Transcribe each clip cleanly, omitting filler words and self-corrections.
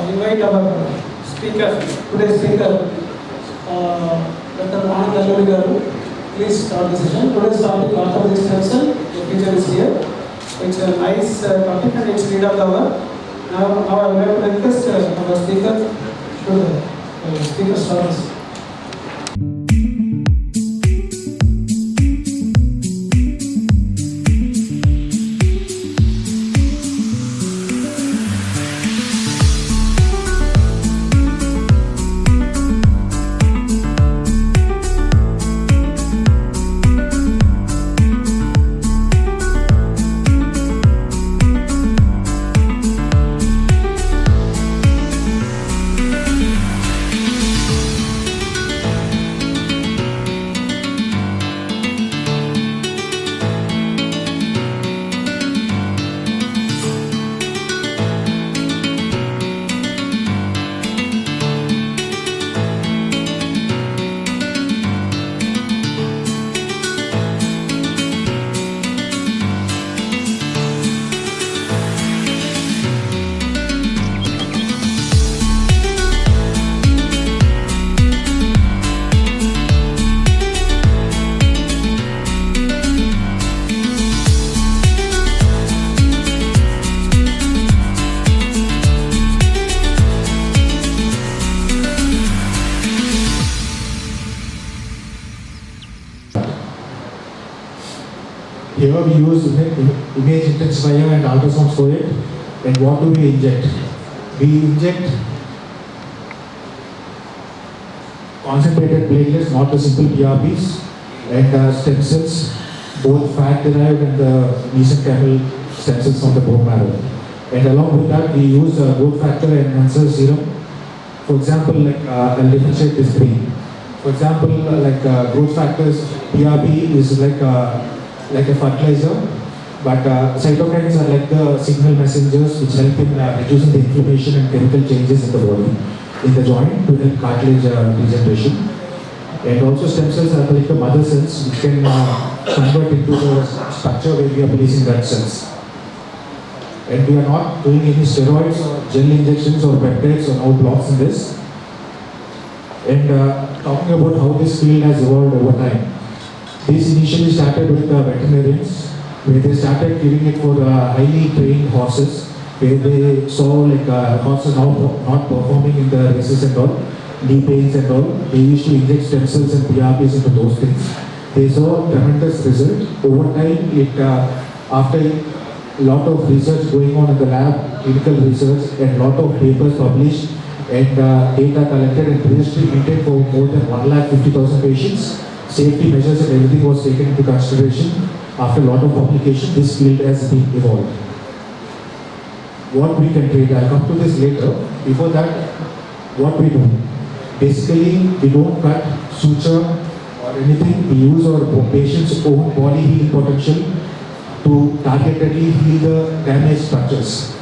invite our speaker, today's speaker, Dr. Anand Alluri garu. Please start the session. Today's topic, orthopedic stem cell. The picture is here. It's a nice topic and it's need of the hour. Now I would like to request our speaker to speaker start. Here we use image intensifier and ultrasound for it. And what do we inject? We inject concentrated platelets, not the simple PRPs, and stem cells, both fat derived and the mesenchymal stem cells from the bone marrow. And along with that, we use growth factor enhancer serum. For example, I'll differentiate this three. For example, growth factors, PRP is like a fertilizer, but cytokines are like the signal messengers which help in reducing the inflammation and chemical changes in the body, in the joint, to help cartilage regeneration. And also stem cells are like the mother cells which can convert into the structure where we are placing red cells. And we are not doing any steroids or gel injections or peptides or no blocks in this. And talking about how this field has evolved over time. This initially started with the veterinarians, where they started giving it for highly trained horses, where they saw horses not performing in the races and all, knee pains and all. They used to inject stem cells and PRPs into those things. They saw tremendous result. Over time, after a lot of research going on in the lab, clinical research, and lot of papers published, and data collected and registry maintained for more than 150,000 patients. Safety measures and everything was taken into consideration. After a lot of publication, this field has been evolved. What we can treat, I'll come to this later. Before that, what we do? Basically, we don't cut, suture or anything. We use our patient's own body healing potential to targetedly heal the damaged structures.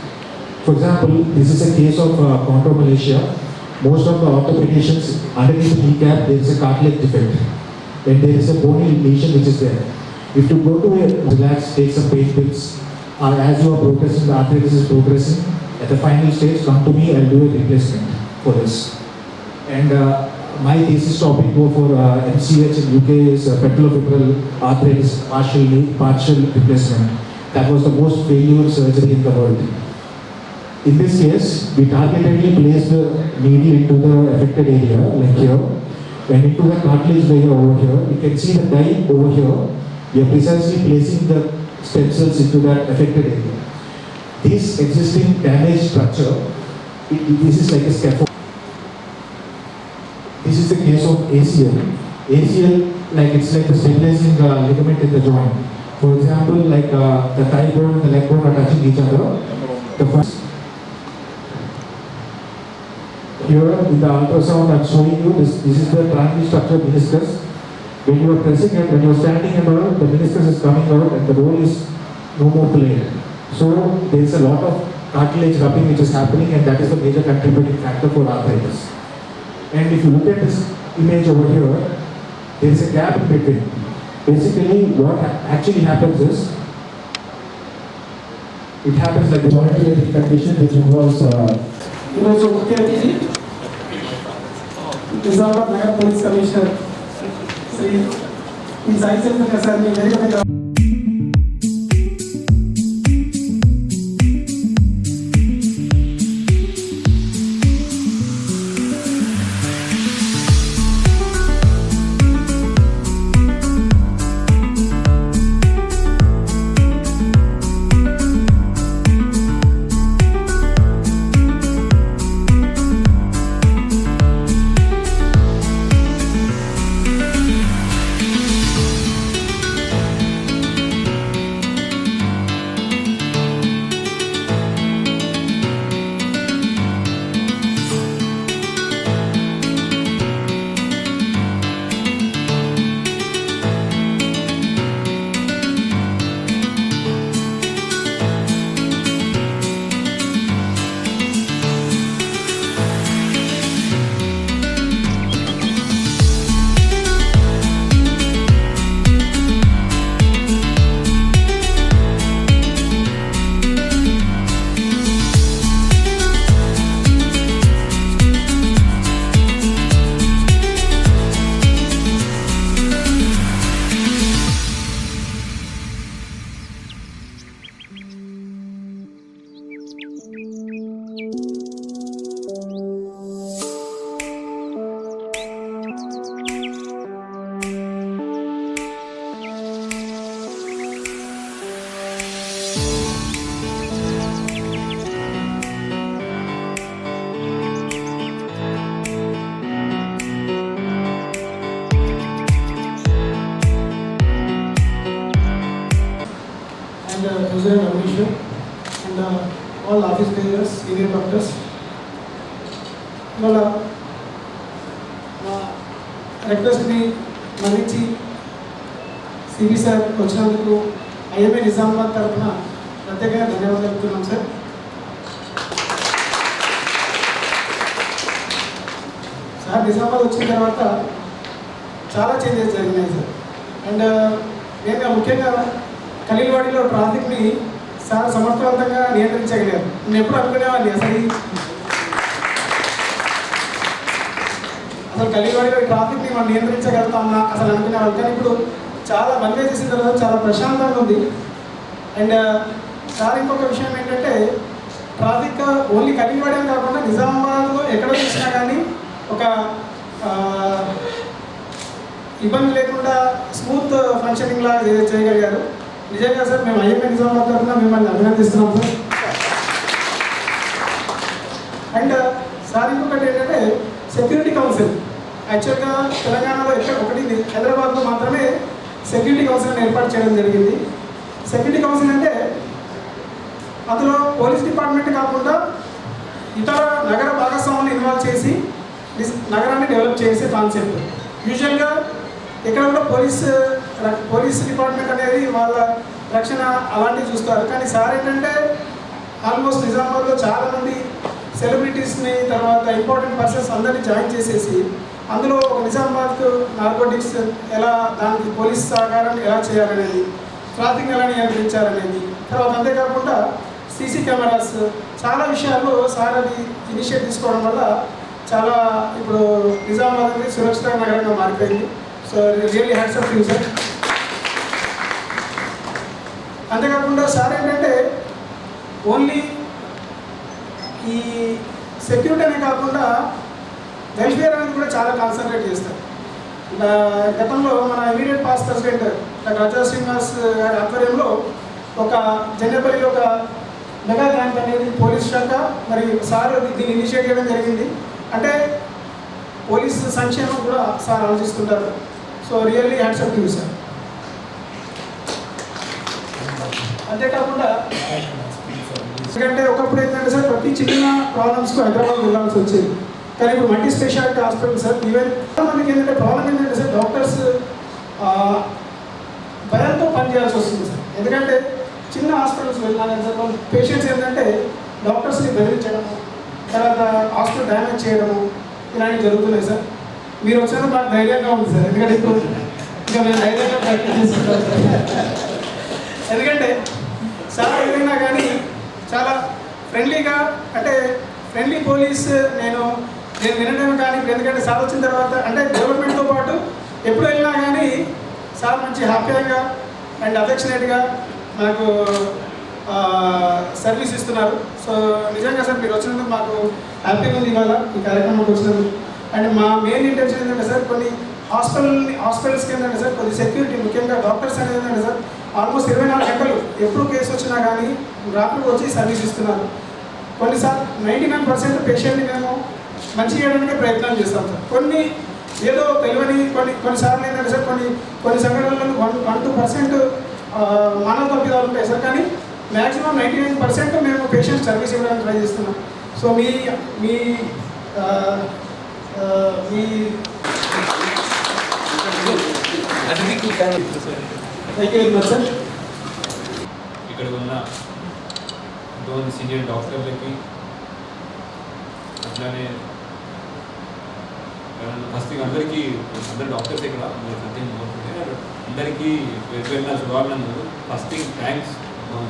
For example, this is a case of chondromalacia. Most of the orthopedicians, underneath the kneecap, there is a cartilage defect. And there is a bony lesion which is there. If you go to relax, take some pain pills, as you are progressing, the arthritis is progressing, at the final stage, come to me, I'll do a replacement for this. And my thesis topic for MCH in UK is petrofibral arthritis partial replacement. That was the most failure surgery in the world. In this case, we targetedly place the needle into the affected area, like here. And into the cartilage layer over here, you can see the dye over here. We are precisely placing the stem cells into that affected area. This existing damaged structure, this is like a scaffold. This is the case of ACL. ACL, it's like the stabilizing ligament in the joint. For example, the thigh bone and the leg bone are touching each other. The first here in the ultrasound I'm showing you this is the triangular structure meniscus. When you are pressing it, when you are standing and all, the meniscus is coming out and the bone is no more plane. So there is a lot of cartilage rubbing which is happening, and that is the major contributing factor for arthritis. And if you look at this image over here, there is a gap in between. Basically what actually happens is, it happens like the monitoring condition which involves ఈరోజు ముఖ్య అతిథి నిజామాబాద్ నగర police commissioner Shri Sai చంద్ర sir మీ వేదిక మీద President Amisha and all office bearers, senior doctors. ఇవాళ రిక్వెస్ట్ని మన్నించి CB sir వచ్చినందుకు IMA Nizamabad తరఫున ప్రత్యేకంగా ధన్యవాదాలు చెప్తున్నాం సార్. సార్ నిజామాబాద్ వచ్చిన తర్వాత చాలా చేంజెస్ జరిగినాయి సార్. అండ్ నేను ముఖ్యంగా ఖలీల్వాడిలో ట్రాఫిక్ని చాలా సమర్థవంతంగా నియంత్రించగలిగారు. నేను ఎప్పుడు అనుకునేవాడిని అసలు ఖలీల్వాడిలో ట్రాఫిక్ని మనం నియంత్రించగలుగుతామన్నా అసలు అనుకునేవాళ్ళు. కానీ ఇప్పుడు చాలా మన్వే చేసిన తర్వాత చాలా ప్రశాంతంగా ఉంది. అండ్ సార్ ఇంకొక విషయం ఏంటంటే ట్రాఫిక్ ఓన్లీ ఖలీల్వాడే కాకుండా నిజామాబాద్లో ఎక్కడ చూసినా కానీ ఒక ఇబ్బంది లేకుండా స్మూత్ ఫంక్షనింగ్ లా చేయగలిగారు. నిజంగా సార్ మేము ఐఎంఏ నిజామాబాద్ తరఫున మిమ్మల్ని అభినందిస్తున్నాం సార్. అండ్ సార్ ఇంకొకటి ఏంటంటే సెక్యూరిటీ కౌన్సిల్ యాక్చువల్గా తెలంగాణలో ఒకటి హైదరాబాద్లో మాత్రమే సెక్యూరిటీ కౌన్సిల్ని ఏర్పాటు చేయడం జరిగింది. సెక్యూరిటీ కౌన్సిల్ అంటే అందులో పోలీస్ డిపార్ట్మెంట్ కాకుండా ఇతర నగర భాగస్వాములను ఇన్వాల్వ్ చేసి నగరాన్ని డెవలప్ చేసే కాన్సెప్ట్. యూజువల్గా ఇక్కడ కూడా పోలీస్ డిపార్ట్మెంట్ అనేది వాళ్ళ రక్షణ అలాంటివి చూస్తారు. కానీ సార్ ఏంటంటే ఆల్మోస్ట్ నిజామాబాద్లో చాలామంది సెలబ్రిటీస్ని తర్వాత ఇంపార్టెంట్ పర్సన్స్ అందరినీ జాయిన్ చేసేసి అందులో ఒక నిజామాబాద్ నార్కోటిక్స్ ఎలా దానికి పోలీస్ సహకారాన్ని ఎలా చేయాలనేది, ట్రాఫిక్ ఎలా నియంత్రించాలనేది, తర్వాత అంతేకాకుండా సీసీ కెమెరాస్ చాలా విషయాల్లో సార్ అది ఇనిషియేట్ తీసుకోవడం వల్ల చాలా ఇప్పుడు నిజామాబాద్ అనేది సురక్షిత నగరంగా మారిపోయింది. So really hats off you sir. అంతేకాకుండా సార్ ఏంటంటే ఓన్లీ ఈ సెక్యూరిటీ అనే కాకుండా వెల్ఫేర్ అనేది కూడా చాలా కాన్సన్ట్రేట్ చేస్తారు. గతంలో మన ఇమీడియట్ పాస్ట్ ప్రెసిడెంట్ డాక్టర్ రాజా శ్రీనివాస్ గారి ఆధ్వర్యంలో ఒక జన్యపల్లిలో ఒక మెగా క్యాంప్ అనేది పోలీస్ శాఖ మరియు సార్ దీన్ని ఇనిషియేట్ చేయడం జరిగింది. అంటే పోలీస్ సంక్షేమం కూడా సార్ ఆలోచిస్తుంటారు. So really hats off you sir. అంతేకాకుండా ఎందుకంటే ఒకప్పుడు ఏంటంటే సార్ ప్రతి చిన్న ప్రాబ్లమ్స్కు హైదరాబాద్ వెళ్ళాల్సి వచ్చేది. కానీ ఇప్పుడు multi speciality hospital sir even మనకి ఏంటంటే ప్రాబ్లం ఏంటంటే సార్ డాక్టర్స్ భయంతో పనిచేయాల్సి వస్తుంది సార్. ఎందుకంటే చిన్న హాస్పిటల్స్ వెళ్ళాలని సార్ పేషెంట్స్ ఏంటంటే డాక్టర్స్ని బెదిరించడము, తర్వాత హాస్పిటల్ డ్యామేజ్ చేయడము ఇలాంటివి జరుగుతున్నాయి సార్. మీరు వచ్చినందుకు మాకు ధైర్యంగా ఉంది సార్. ఎందుకంటే ఇప్పుడు ఇంకా మేము ధైర్యంగా ప్రాక్టీస్ చేసుకుంటాం సార్. ఎందుకంటే సార్ ఏదైనా కానీ చాలా ఫ్రెండ్లీగా, అంటే ఫ్రెండ్లీ పోలీస్ నేను వినడం కానీ, ఎందుకంటే సార్ వచ్చిన తర్వాత అంటే డెవలప్మెంట్తో పాటు ఎప్పుడు వెళ్ళినా కానీ సార్ మంచి హ్యాపీగా అండ్ అఫెక్షనేట్గా మనకు సర్వీస్ ఇస్తున్నారు. సో నిజంగా సార్ మీరు వచ్చినందుకు మాకు హ్యాపీగా ఉంది ఇవాళ ఈ కార్యక్రమానికి వచ్చినందుకు. అండ్ మా మెయిన్ ఇంటెన్షన్ ఏంటంటే సార్, కొన్ని హాస్పిటల్స్కి ఏంటంటే సార్ కొద్ది సెక్యూరిటీ, ముఖ్యంగా డాక్టర్స్ అనేది ఏంటంటే సార్ ఆల్మోస్ట్ 24 గంటలు ఎప్పుడు కేసు వచ్చినా కానీ రాపిడ్ వచ్చి సర్వీస్ ఇస్తున్నారు. కొన్నిసార్లు 99% పేషెంట్ని మేము మంచి చేయడానికి ప్రయత్నం చేస్తాం సార్. కొన్ని ఏదో తెలియని కొన్నిసార్లు ఏంటంటే సార్ కొన్ని సంఘటనలలో 1-2% మానవ తప్పిదాలు ఉంటాయి సార్. కానీ మ్యాక్సిమం 99% మేము పేషెంట్ సర్వీస్ ఇవ్వడానికి ట్రై చేస్తున్నాం. So me me me thank you very much sir. ఇక్కడ ఉన్న ఎంతోమంది సీనియర్ డాక్టర్లకి, అట్లానే ఫస్ట్ అందరికీ, అందరు డాక్టర్స్ ఇక్కడ అందరికీ వెళ్ళిన శుభాభినందనలు. ఫస్ట్ థింగ్ థ్యాంక్స్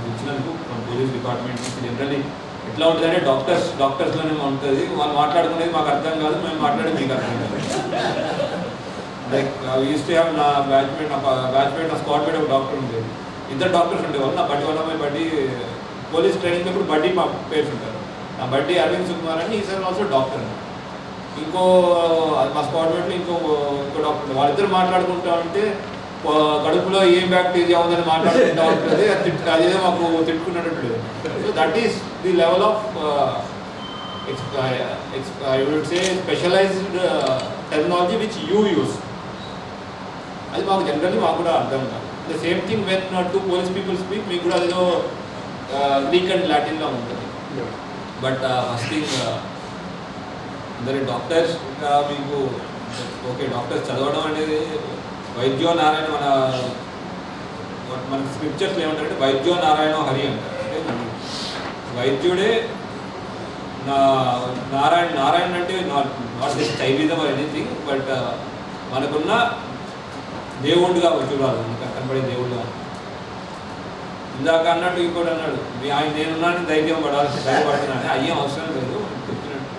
ఇచ్చినందుకు మన పోలీస్ డిపార్ట్మెంట్ నుంచి. జనరల్లీ ఎట్లా ఉంటుందంటే డాక్టర్స్లోనే ఉంటుంది, వాళ్ళు మాట్లాడుకునేది మాకు అర్థం కాదు, మేము మాట్లాడేది మీకు అర్థం కాదు. లైక్ యూస్ టు హ్యావ్ నా బ్యాచ్మేట్ నా స్క్వాడ్ మేట్ ఒక డాక్టర్ ఉండేది, 2 డాక్టర్స్ ఉండేవాళ్ళు. నా బడ్డీ వల్ల బడ్డీ పోలీస్ ట్రైనింగ్ ఇప్పుడు బడ్డీ మా పేర్స్ ఉంటారు. నా బడ్డీ అరవింద్ సుకుమార్ అని, ఈసారి ఆల్సో డాక్టర్. ఇంకో మా స్క్వాడ్ మేట్లో ఇంకో డాక్టర్, వాళ్ళిద్దరు మాట్లాడుకుంటా ఉంటే కడుపులో ఏం బ్యాక్టీరియా ఉందని మాట్లాడుకుంటా ఉంటుంది. అదే మాకు తిట్టుకున్నట్టు. So that is the level of I would say specialized terminology which you use. అది మాకు జనరల్లీ మాకు కూడా అర్థం కాదు. The same thing when 2 police people speak, మీకు కూడా అదేదో గ్రీక్ అండ్ లాటిన్లో ఉంటుంది. బట్ ఫస్ట్ థింగ్ అందరి డాక్టర్స్ మీకు ఓకే, డాక్టర్స్ చదవడం అనేది వైద్యో నారాయణ, మన స్క్రిప్చర్స్లో ఏమంటారంటే వైద్యో నారాయణ హరి అంటారు. అంటే వైద్యుడే నారాయణ అంటే not just Shaivism or anything, but మనకున్న దేవుడుగా చూడాలి, మనకు కనబడే దేవుడుగా. ఇందాక అన్నట్టు ఇంకోటి అన్నాడు, నేనున్నాను ధైర్యం ధైర్యపడుతున్నాను, అయ్యేం అవసరం లేదు చెప్తున్నట్టు.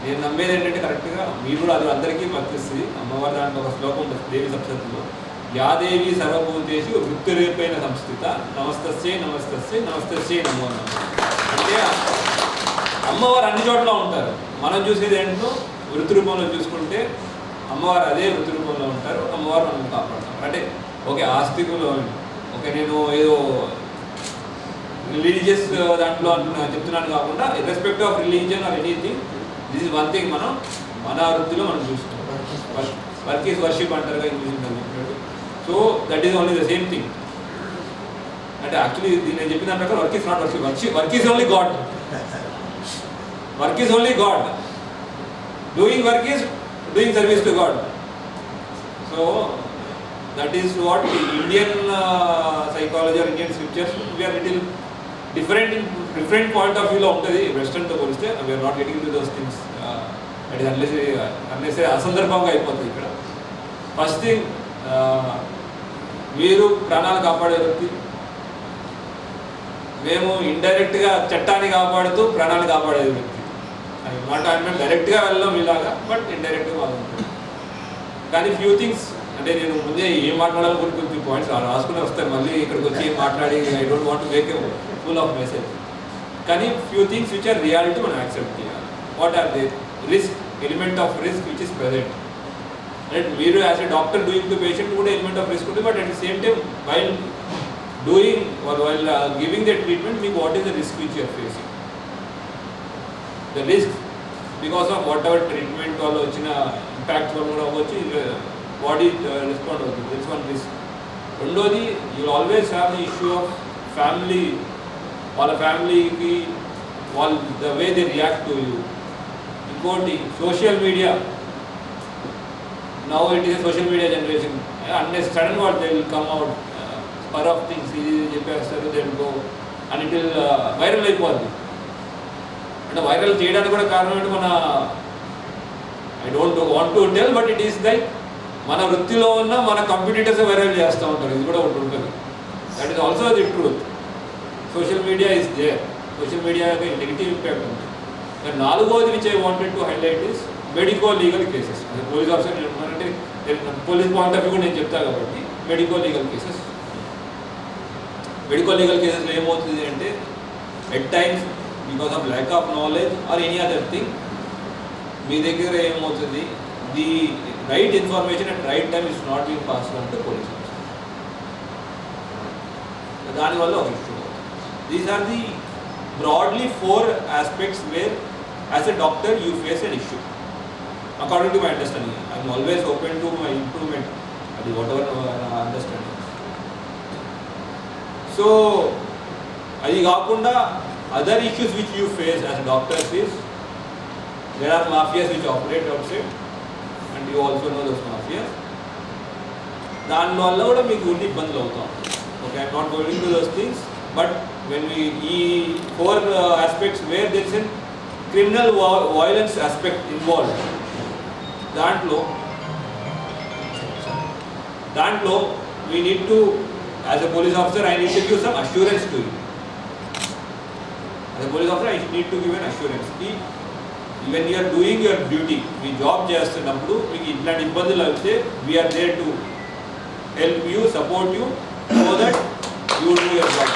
నేను నమ్మేది ఏంటంటే కరెక్ట్గా మీరు కూడా అది అందరికీ వర్తిస్తుంది. అమ్మవారి దాంట్లో ఒక శ్లోకం ఉంటుంది దేవి సప్తశతిలో, యాదేవి సర్వభూతేషు వృత్తిరేపైన సంస్థిత నమస్తస్యై నమస్తస్యై నమస్తస్యై నమో నమః. అంటే అమ్మవారు అన్ని చోట్ల ఉంటారు. మనం చూసేది ఏంటో వృత్తి రూపంలో చూసుకుంటే అమ్మవారు అదే వృత్తి రూపంలో ఉంటారు. అమ్మవారు మనం కాపాడతారు. అంటే ఓకే, ఆస్తికులు ఓకే, నేను ఏదో రిలీజియస్ దాంట్లో చెప్తున్నాను కాకుండా irrespective of religion or anything, this is one thing మనం మన వృత్తిలో మనం చూసుకుంటాం. వర్క్ ఈజ్ వర్షిప్ అంటారుగా ఇంగ్లీష్ చెప్పినట్టు. So that is only the same thing. అంటే యాక్చువల్లీ నేను చెప్పిన దాని ప్రకారం work is not worship, work is only God. Work is only God. Doing work is doing service to God. So that is what the Indian psychology or Indian scriptures, we are little different in different point of view lo untadi. Western to poliste we are not getting into those things. That is unless asandarbhamga అయిపోతుంది ఇక్కడ. First thing, మీరు ప్రాణాలు కాపాడే వ్యక్తి, మేము ఇండైరెక్ట్గా చట్టాన్ని కాపాడుతూ ప్రాణాలు కాపాడేది వ్యక్తి. మాట మేము డైరెక్ట్గా వెళ్ళాం ఇలాగా, బట్ ఇండైరెక్ట్గా బాగుంటుంది. కానీ ఫ్యూ థింగ్స్, అంటే నేను ముందే ఏం మాట్లాడాలని కొన్ని పాయింట్స్ రాసుకుని వస్తాను, మళ్ళీ ఇక్కడికి వచ్చి మాట్లాడి I don't want to make a full of message. కానీ few things which are reality మనం యాక్సెప్ట్ చేయాలి. What are they? Risk, element of risk which is present. అంటే మీరు as a doctor doing to patient కూడా element of risk ఉంటుంది. But at the same time while doing or while giving the treatment, what is the risk which you are facing? The risk because of whatever treatment valla vachina impact valla avachchi body respond avuthundi. This one risk. Rendodi, you will always have the issue of family, wala family ki the way they react to you. Inkoti social media, now it is a social media generation. Unless sudden what they will come out spur of things, చెప్పేస్తారు, they will go and it will viral అయిపోద్ది. అంటే viral చేయడానికి కూడా కారణం ఏంటి, మన I don't want to tell, but it is like మన వృత్తిలో ఉన్న మన కంపిటీటర్స్ వైరల్ చేస్తూ ఉంటారు. ఇది కూడా ఒకటి ఉంటుంది. That is also the truth. Social media is there. Social media యొక్క నెగిటివ్ ఇంపాక్ట్ ఉంది. అండ్ నాలుగోది which I wanted to highlight is medico legal cases. అదే పోలీస్ ఆఫీసర్ అంటే పోలీస్ పాయింట్ ఆఫ్ వ్యూ కూడా నేను చెప్తాను కాబట్టి medico legal cases. Medico legal కేసెస్లో ఏమవుతుంది అంటే at times because of lack of knowledge or any other thing మీ దగ్గర ఏమవుతుంది, the right information at right time is not being pass on to police officer. దానివల్ల ఒక issue. These are the broadly 4 aspects where as a doctor you face an issue according to my understanding. I am always open to my improvement whatever understanding. So adi gaakunda other issues which you face as doctors is there are mafias which operate outside and you also know those mafias. దాని వల్ల కూడా మీకు ఉండి ఇబ్బందులు అవుతాం. Okay, I am not going into those things, but when we four aspects where there is a criminal violence aspect involved, దాంట్లో we need to, as a police officer I need to give some assurance to you. As a police officer I need to give an assurance ki when you are doing your duty, me job చేస్తున్నప్పుడు మీకు ఇట్లాంటి ఇబ్బందులు అయితే we are there to help you, support you so that you do your job.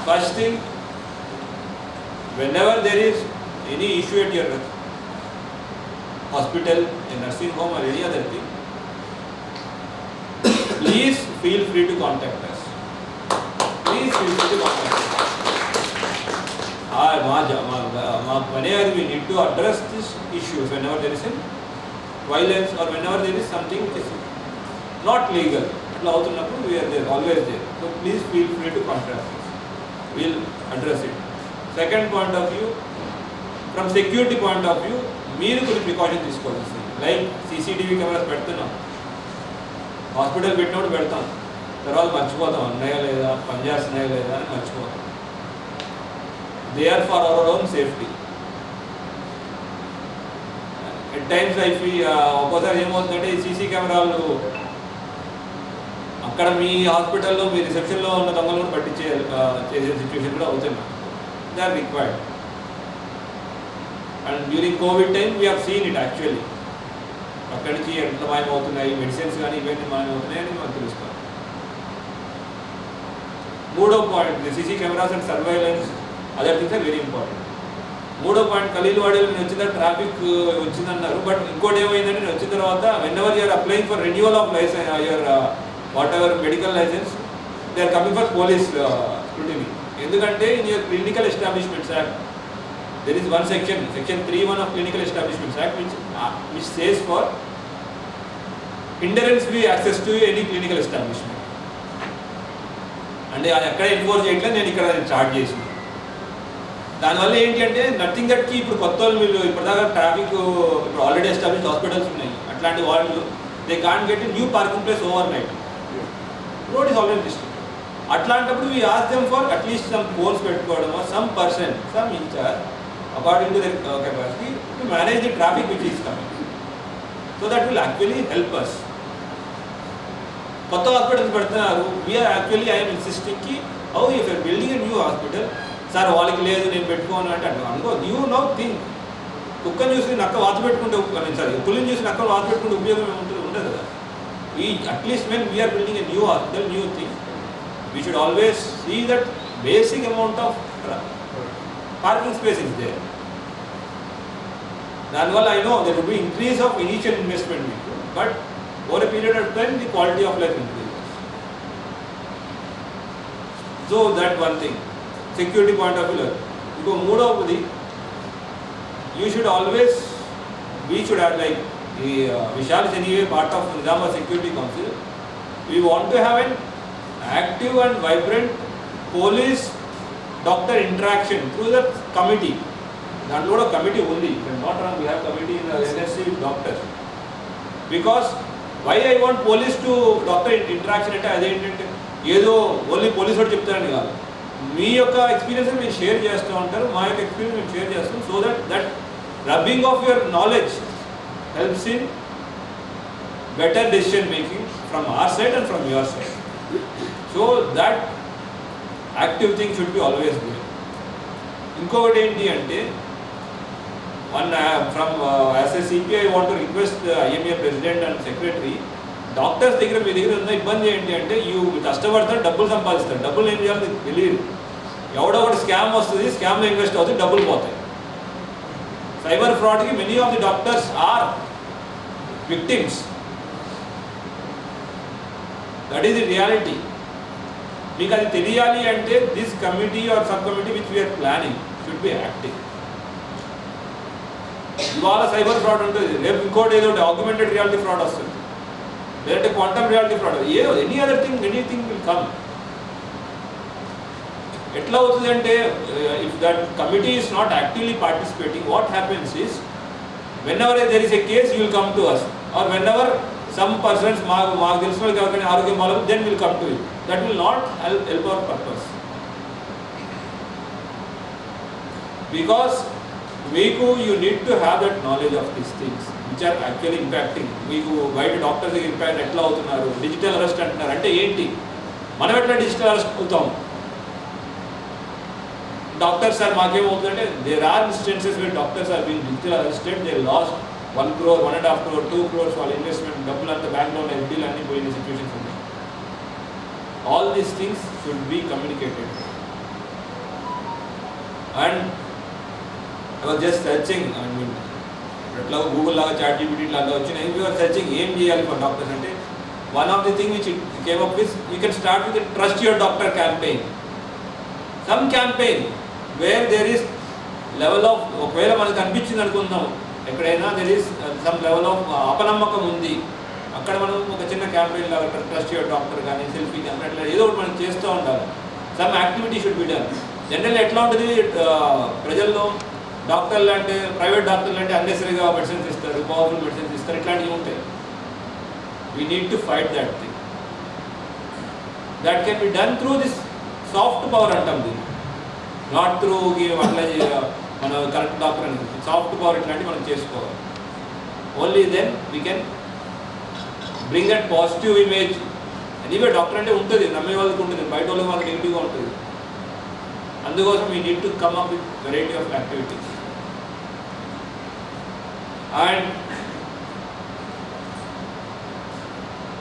First thing, whenever there is any issue at your hospital, a nursing home or any other thing, please feel free to contact us. Please feel free to contact us. We need to address these issues whenever there is a violence or whenever there is something which is not legal. We are there, always there. So please feel free to contact us. We'll address it. Second point of view, from security point of view, మీరు కొన్ని precaution తీసుకోవాల్సి like CCTV cameras పెడుతున్నాం, hospital పెట్టినప్పుడు పెడతాం, తర్వాత మర్చిపోతాం ఉన్నాయా లేదా, పనిచేస్తున్నాయా లేదా అని మర్చిపోతాం. They are for our own safety. At times ఒక్కోసారి ఏమవుతుందంటే ఈ సీసీ కెమెరాలు అక్కడ మీ హాస్పిటల్లో మీ రిసెప్షన్లో ఉన్న దొంగలు కూడా పట్టించే చేసే సిచ్యువేషన్ కూడా అవుతుంది. They are required. And during COVID time we have seen it actually. అక్కడి నుంచి ఎట్లా మాయమవుతున్నాయి, మెడిసిన్స్ కానీ ఇవన్నీ మాయమవుతున్నాయి అని మనకు తెలుస్తాం. మూడో point, CC cameras and surveillance other things are very important. మూడో పాయింట్, ఖలీల్వాడీలో నేను వచ్చిన ట్రాఫిక్ వచ్చిందన్నారు, బట్ ఇంకోటి ఏమైందంటే నేను వచ్చిన తర్వాత whenever you are applying for renewal of licence your whatever medical license, they are coming for police scrutiny. ఎందుకంటే in your clinical establishments act there is one section 3(1) of clinical establishments act which says for hindrance be access to any clinical establishment. అంటే అది ఎక్కడ enforce చేయట్లేదు, నేను ఇక్కడ start చేసిన దానివల్ల ఏంటి అంటే నథింగ్ దట్ కి ఇప్పుడు కొత్త వాళ్ళు వీళ్ళు ఇప్పటిదాకా ట్రాఫిక్ ఇప్పుడు ఆల్రెడీ ఎస్టాబ్లిష్ హాస్పిటల్స్ ఉన్నాయి, అట్లాంటి వాళ్ళు they can't get new parking place overnight. Road is already district. అట్లాంటప్పుడు we ask them for at least some course పెట్టుకోవడం, some person, some in charge according to their capacity to manage the traffic which is coming. So that will actually help us. కొత్త hospitals పెడుతున్నారు, we are actually I am insisting కి how if you're building a new hospital, sir వాళ్ళకి లేదు నేను పెట్టుకోను అంటే అనుకో, you know think. కుక్కను చూసి నక్క వాత పెట్టుకుంటే సారీ పులిని చూసి నక్కలు వాత పెట్టుకుంటే ఉపయోగం ఏముంటుంది, ఉండదు కదా. At least when we are building a new hospital, new thing, we should always see that basic amount of parking space is there. Then I know there will be increase of initial investment, but over a period of time the quality of life increases. So that one thing, security point of view. Because mood of the, you should always, we should have like Vishal is anyway part of Nizamabad Security Council. We want to have an active and vibrant police doctor interaction through the committee. That load of committee only. If I'm not wrong, we have committee in the NSC with doctors. Because why I want police to doctor interaction అంటే అదేంటంటే ఏదో only police వాడు చెప్తారని కాదు, మీ యొక్క experience మీరు share చేస్తూ ఉంటారు, మా యొక్క ఎక్స్పీరియన్స్ మేము షేర్ చేస్తాం. So that rubbing of your knowledge helps in better decision making from our side and from your side. So that active thing should be always there. ఇంకొకటి ఏంటి అంటే from as a CPI want to request IMA president and secretary, doctors దగ్గర మీ దగ్గర ఉన్న ఇబ్బంది ఏంటి అంటే కష్టపడతారు, డబ్బులు సంపాదిస్తారు, డబ్బులు ఏం చేయాలి తెలియదు. ఎవడో ఒకటి స్కామ్ వస్తుంది, స్కామ్లో ఇన్వెస్ట్ అవుతుంది, డబ్బులు పోతాయి. సైబర్ ఫ్రాడ్కి many of the doctors are victims. That is the reality. మీకు అది తెలియాలి అంటే this committee or subcommittee which we are planning should be active. ఇవాళ సైబర్ ఫ్రాడ్ ఉంటుంది, రేపు ఇంకోటి ఏదో ఆగ్మెంటెడ్ రియాలిటీ ఫ్రాడ్ వస్తుంది, లేదంటే quantum reality fraud, any other thing, anything will come. ఎట్లా అవుతుంది అంటే if that committee is not actively participating, what happens is whenever there is a case you will come to us, or whenever some persons మాకు తెలిసిన వాళ్ళు ఎవరికైనా ఆరోగ్యం బాగాలేదు, then will come to you. That will not help our purpose. Because you need to have that knowledge of these things which are actually impacting. మీకు బయట doctors impact ఎట్లా అవుతున్నారు, డిజిటల్ అరెస్ట్ అంటున్నారు అంటే ఏంటి, మనం ఎట్లా డిజిటల్ అరెస్ట్ అవుతాం? డాక్టర్స్ సార్ మాకేమవుతుందంటే there are instances where doctors are being digital arrested, they lost 1 crore, 1.5 crore, 2 crores వాళ్ళ ఇన్వెస్ట్మెంట్ డబ్బులు అంతా బ్యాంక్లో ఎఫ్డీలు అన్నీ పోయిన సిచ్యువేషన్స్ ఉన్నాయి. All these things should be communicated. And I was just searching, I mean ఎట్లా గూగుల్ లాగా చాట్ జీపీటీ లాగా వచ్చినాయి, యూ ఆర్ సర్చింగ్ ఏం చేయాలి ఫర్ డాక్టర్స్ అంటే one of the thing which it came up with, you can start with trust your doctor campaign. Some campaign where there is level of, ఒకవేళ మనకు అనిపించింది అనుకుందాం ఎక్కడైనా there is some level of అపనమ్మకం ఉంది, అక్కడ మనం ఒక చిన్న క్యాంపెయిన్ లాగా ట్రస్ట్ యువర్ డాక్టర్ కానీ సెల్ఫీ క్యాంపెయిన్ అట్లా ఏదో ఒకటి మనం చేస్తూ ఉండాలి. Some activity should be done. General ఎట్లా ఉంటుంది ప్రజల్లో, డాక్టర్లు అంటే ప్రైవేట్ డాక్టర్లు అంటే అన్నెసరీగా మెడిసిన్స్ ఇస్తారు, పవర్ఫుల్ మెడిసిన్స్ ఇస్తారు, ఇట్లాంటివి ఉంటాయి. We need to fight that thing. That can be done through this soft power అంటాం దీన్ని, నాట్ త్రూ అట్లా మన కరెక్ట్ డాక్టర్ అని. సాఫ్ట్ పవర్ ఇట్లాంటివి మనం చేసుకోవాలి. Only then we can bring that positive image. Anyway doctor అంటే ఉంటుంది, నమ్మే వాళ్ళకి ఉంటుంది, బయట వాళ్ళకి వాళ్ళకి నెగిటివ్గా ఉంటుంది. అందుకోసం we need to come up with variety of activities. And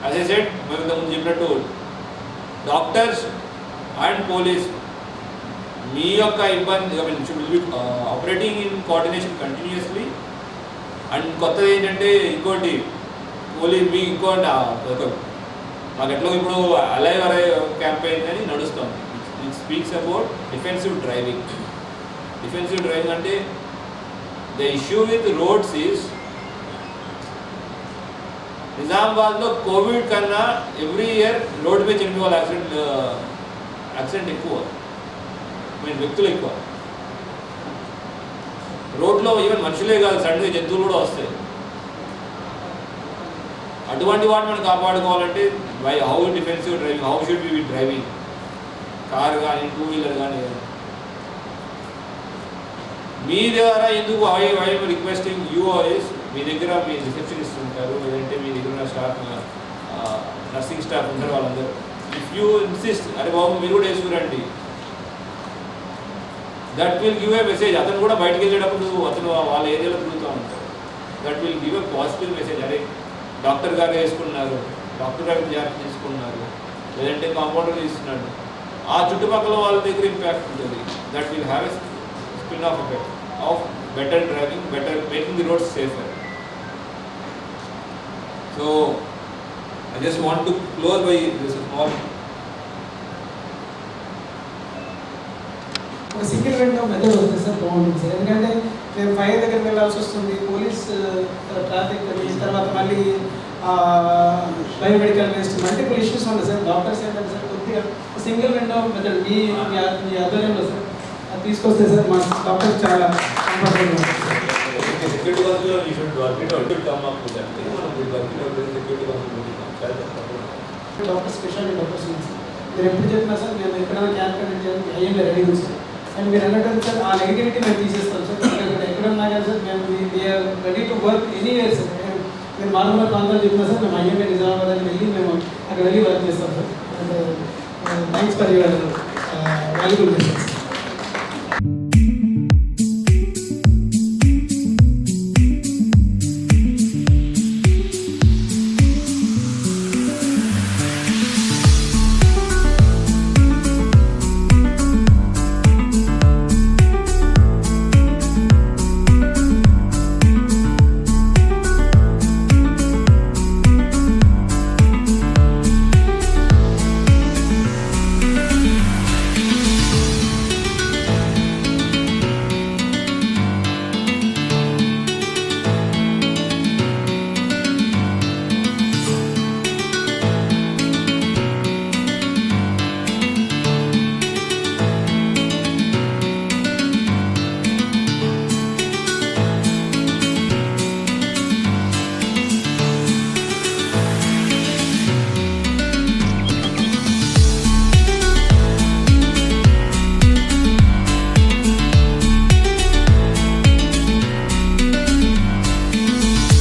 as I said, మేము ఇంతకుముందు చెప్పినట్టు డాక్టర్స్ అండ్ పోలీస్ మీ యొక్క ఇబ్బంది, I mean should be operating in coordination continuously. And కొత్తది ఏంటంటే ఇంకోటి పోలీస్ మీ ఇంకోటి మాకు ఎట్లా ఇప్పుడు అలైవ్ క్యాంపెయిన్ అని నడుస్తుంది. It speaks about defensive driving. Defensive driving అంటే the issue with roads is, నిజామాబాద్లో కోవిడ్ కన్నా ఎవ్రీ ఇయర్ రోడ్డు మీద చనిపోయే వాళ్ళ యాక్సిడెంట్ ఎక్కువ, మీన్ వ్యక్తులు ఎక్కువ. రోడ్లో ఈవెన్ మనుషులే కాదు, సడన్గా జంతువులు కూడా వస్తాయి. అటువంటి వాటిని మనం కాపాడుకోవాలంటే how defensive driving, how should be driving, car కానీ 2 వీలర్ కానీ. మీ ద్వారా ఎందుకు ఐ రిక్వెస్టింగ్ యూ ఆల్వేస్, మీ దగ్గర మీ రిసెప్షనిస్ట్ ఉంటారు, లేదంటే మీ దగ్గర ఉన్న స్టాఫ్, నర్సింగ్ స్టాఫ్ ఉంటారు, వాళ్ళందరూ ఇఫ్ యూ ఇన్సిస్ట్, అరే బాబు మీరు కూడా వేసుకురండి, that will give a message. అతను కూడా బయటకు వెళ్ళేటప్పుడు అతను వాళ్ళ ఏరియాలో తిరుగుతూ ఉంటారు. That will give a positive message. అరే డాక్టర్ గారు వేసుకున్నారు, డాక్టర్ గారు జాగ్రత్త తీసుకున్నారు, లేదంటే కాంపౌండర్ తీసుకున్నాడు, ఆ చుట్టుపక్కల వాళ్ళ దగ్గర ఇంపాక్ట్ ఉంటుంది. That will have a spin off effect of better driving, better making the roads safer. So I just want to close by this small. ఒక సింగిల్ విండో మెథడ్ వస్తుంది సార్, బాగుంటుంది సార్. ఎందుకంటే మేము ఫైర్ దగ్గరికి వెళ్ళాల్సి వస్తుంది, police traffic తర్వాత మళ్ళీ బయోమెడికల్ వేస్ట్ మల్టిపుల్ ఇష్యూస్ ఉన్నాయి సార్. డాక్టర్స్ ఏంటంటే సార్ కొద్దిగా సింగిల్ విండో మెథడ్ మీ ఆధ్వర్యంలో సార్ అది తీసుకొస్తే సార్ మా డాక్టర్స్ చాలా కంఫర్టబుల్ ఉంటుంది. డాక్టర్ స్పెషాలిటీ డాక్టర్స్ ఉన్నాయి సార్. మీరు ఎప్పుడు చెప్పినా సార్ మేము ఎక్కడైనా క్యాంప్ కండక్ట్ చేయడానికి ఐఎంఏ రెడీ ఉంది సార్. అండ్ మీరు అన్నట్టు సార్ ఆ నెగిటివిటీ మేము తీసేస్తాం సార్. ఎక్కడున్నా కానీ సార్ మేము we are ready to work anywhere sir. మీరు మామూలుగా ప్రాంతాలు చెప్పినా సార్ మేము ఐఎంఏ నిజామాబాద్ అని వెళ్ళి మేము అక్కడ వెళ్ళి వర్క్ చేస్తాం sir. Thanks for your valuable lessons.